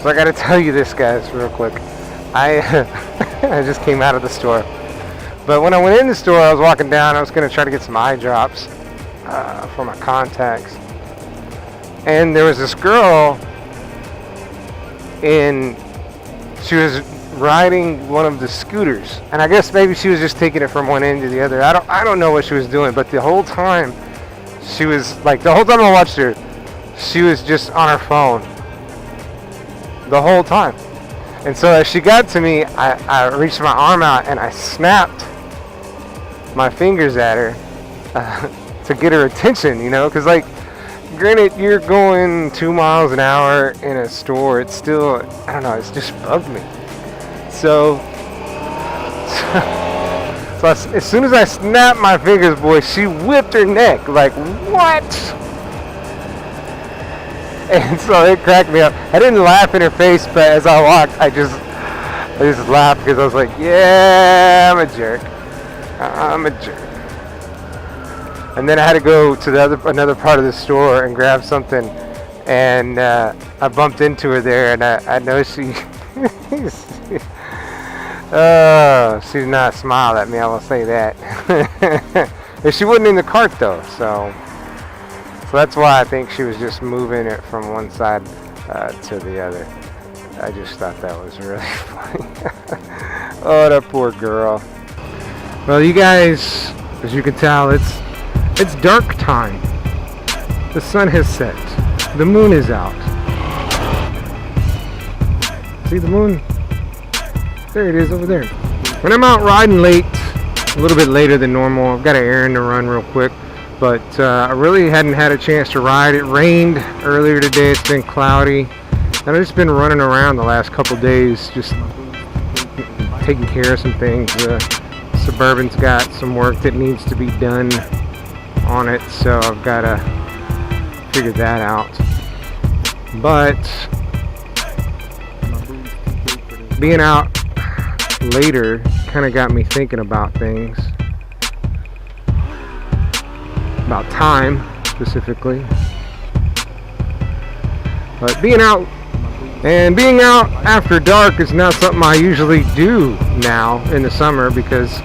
So I gotta tell you this, guys, real quick. I I just came out of the store. But when I went in the store, I was walking down. I was gonna try to get some eye drops for my contacts. And there was this girl she was riding one of the scooters, and I guess maybe she was just taking it from one end to the other. I don't know what she was doing, but the whole time she was like, the whole time I watched her, she was just on her phone the whole time. And so as she got to me, I reached my arm out and I snapped my fingers at her to get her attention, you know, because like, granted, you're going 2 miles an hour in a store. It's still, I don't know, it's just bugged me. So as soon as I snapped my fingers, boy, she whipped her neck. Like, what? And so it cracked me up. I didn't laugh in her face, but as I walked, I just laughed because I was like, yeah, I'm a jerk. I'm a jerk. And then I had to go to another part of the store and grab something, and I bumped into her there, and I know she did not smile at me, I will say that. And she wasn't in the cart though, so that's why I think she was just moving it from one side to the other. I just thought that was really funny. Oh, that poor girl. Well, you guys, as you can tell, it's dark time. The sun has set. The moon is out. See the moon? There it is over there. When I'm out riding late, a little bit later than normal, I've got an errand to run real quick, but I really hadn't had a chance to ride. It rained earlier today. It's been cloudy, and I've just been running around the last couple days, just taking care of some things. Suburban's got some work that needs to be done on it, so I've got to figure that out. But being out later kind of got me thinking about things, about time specifically. But being out after dark is not something I usually do now in the summer, because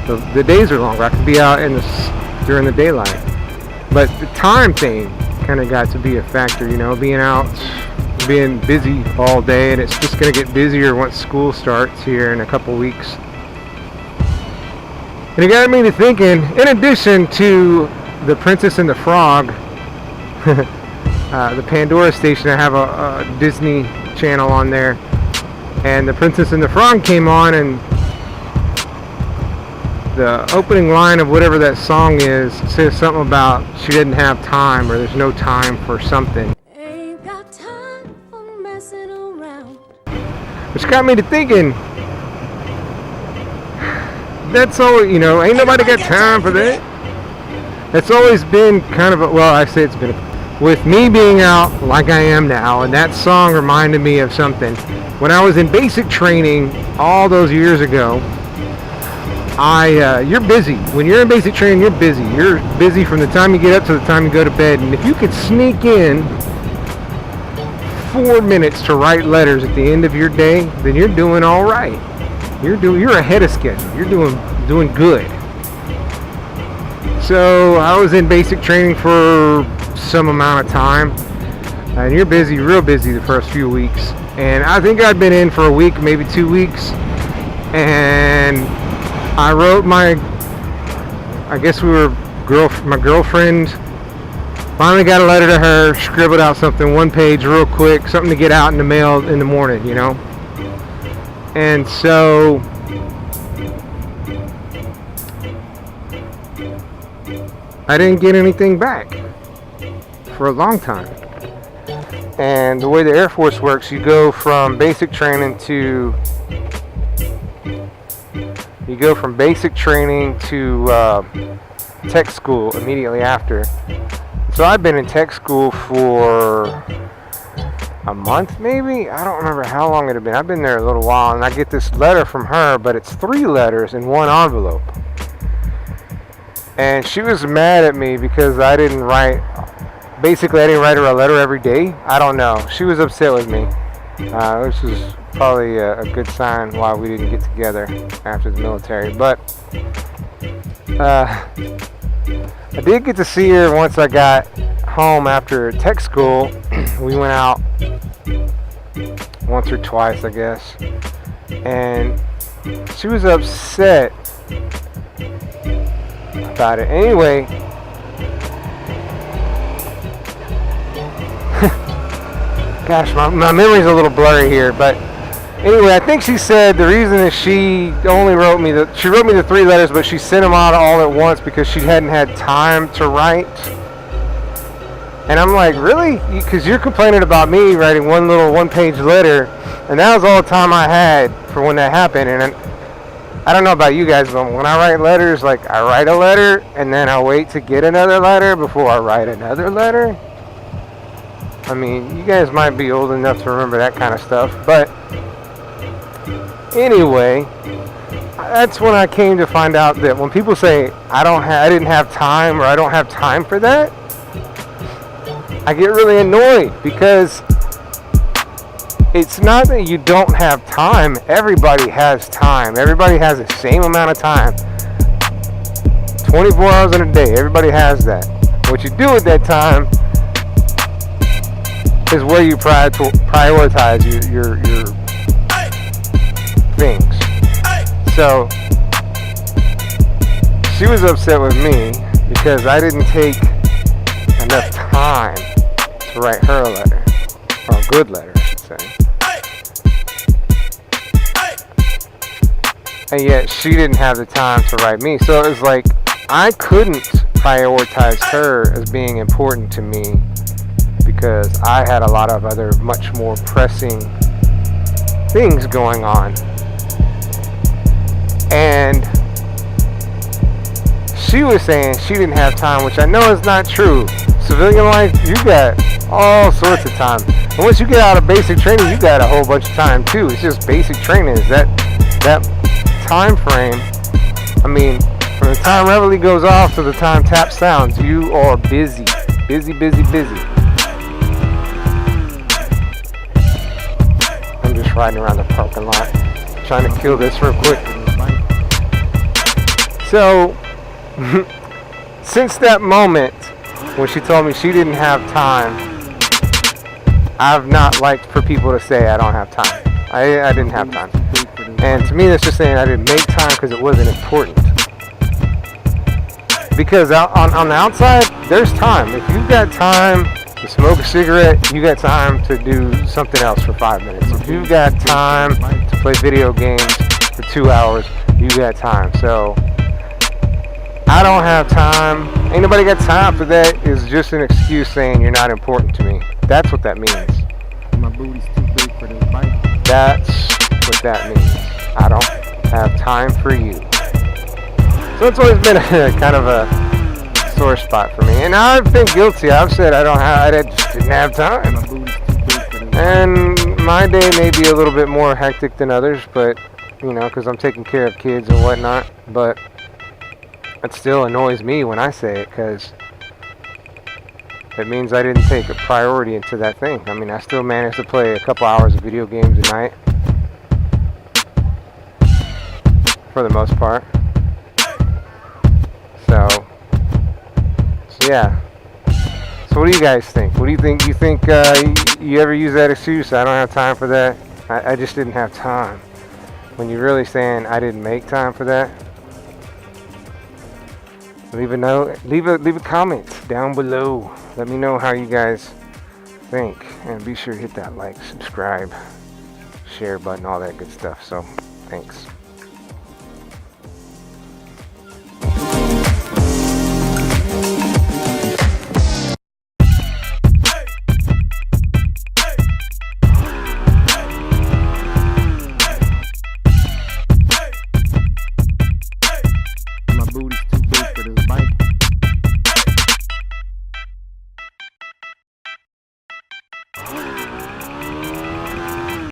the days are longer. I can be out during the daylight, but the time thing kind of got to be a factor, you know, being out, being busy all day, and it's just going to get busier once school starts here in a couple weeks. And it got me to thinking, in addition to The Princess and the Frog, the Pandora station, I have a Disney channel on there, and The Princess and the Frog came on, and the opening line of whatever that song is says something about she didn't have time, or there's no time for something. Ain't got time for messing around. Which got me to thinking, that's all, you know, ain't nobody got time for that. That's always been kind of with me being out like I am now, and that song reminded me of something. When I was in basic training all those years ago, you're busy. When you're in basic training, you're busy. You're busy from the time you get up to the time you go to bed. And if you could sneak in 4 minutes to write letters at the end of your day, then you're doing all right. You're ahead of schedule. You're doing good. So I was in basic training for some amount of time, and you're busy, real busy the first few weeks. And I think I'd been in for a week, maybe 2 weeks, and I wrote my girlfriend, finally got a letter to her, scribbled out something, 1 page real quick, something to get out in the mail in the morning, you know. And so I didn't get anything back for a long time. And the way the Air Force works, you go from basic training to tech school immediately after. So I've been in tech school for a month, maybe? I don't remember how long it had been. I've been there a little while, and I get this letter from her, but it's 3 letters in 1 envelope. And she was mad at me because I didn't write her a letter every day. I don't know. She was upset with me. which is probably a good sign why we didn't get together after the military. But I did get to see her once I got home after tech school. We went out once or twice, I guess, and she was upset about it. Anyway, gosh, my memory's a little blurry here, but anyway, I think she said the reason is she wrote me the 3 letters, but she sent them out all at once because she hadn't had time to write. And I'm like, really? Because you're complaining about me writing one little 1-page letter, and that was all the time I had for when that happened. And I don't know about you guys, but when I write letters, like I write a letter and then I wait to get another letter before I write another letter. I mean, you guys might be old enough to remember that kind of stuff, but anyway, that's when I came to find out that when people say I didn't have time, or I don't have time for that, I get really annoyed, because it's not that you don't have time. Everybody has time. Everybody has the same amount of time. 24 hours in a day. Everybody has that. What you do with that time is where you prioritize your things. So she was upset with me because I didn't take enough time to write her a letter, or a good letter, I should say. And yet she didn't have the time to write me. So it was like I couldn't prioritize her as being important to me because I had a lot of other much more pressing things going on. And she was saying she didn't have time, which I know is not true. Civilian life, you got all sorts of time. And once you get out of basic training, you got a whole bunch of time too. It's just basic training. Is that time frame? I mean, from the time reveille goes off to the time tap sounds, you are busy. Busy, busy, busy. I'm just riding around the parking lot, trying to kill this real quick. So, since that moment when she told me she didn't have time, I've not liked for people to say I don't have time. I didn't have time. And to me, that's just saying I didn't make time because it wasn't important. Because on the outside, there's time. If you've got time to smoke a cigarette, you got time to do something else for 5 minutes. If you've got time to play video games for 2 hours, you got time. So I don't have time. Ain't nobody got time for that. Is just an excuse saying you're not important to me. That's what that means. My booty's too big for this bike. That's what that means. I don't have time for you. So it's always been a kind of a sore spot for me. And I've been guilty. I've said I just didn't have time. My booty's too big for this bike. And my day may be a little bit more hectic than others, but because I'm taking care of kids and whatnot. But it still annoys me when I say it, because it means I didn't take a priority into that thing. I mean, I still managed to play a couple hours of video games a night, for the most part. So yeah. So what do you guys think? What do you think? You think you ever use that excuse? I don't have time for that. I just didn't have time. When you're really saying I didn't make time for that. Leave a note. Leave a comment down below. Let me know how you guys think, and be sure to hit that like, subscribe, share button, all that good stuff. So, thanks.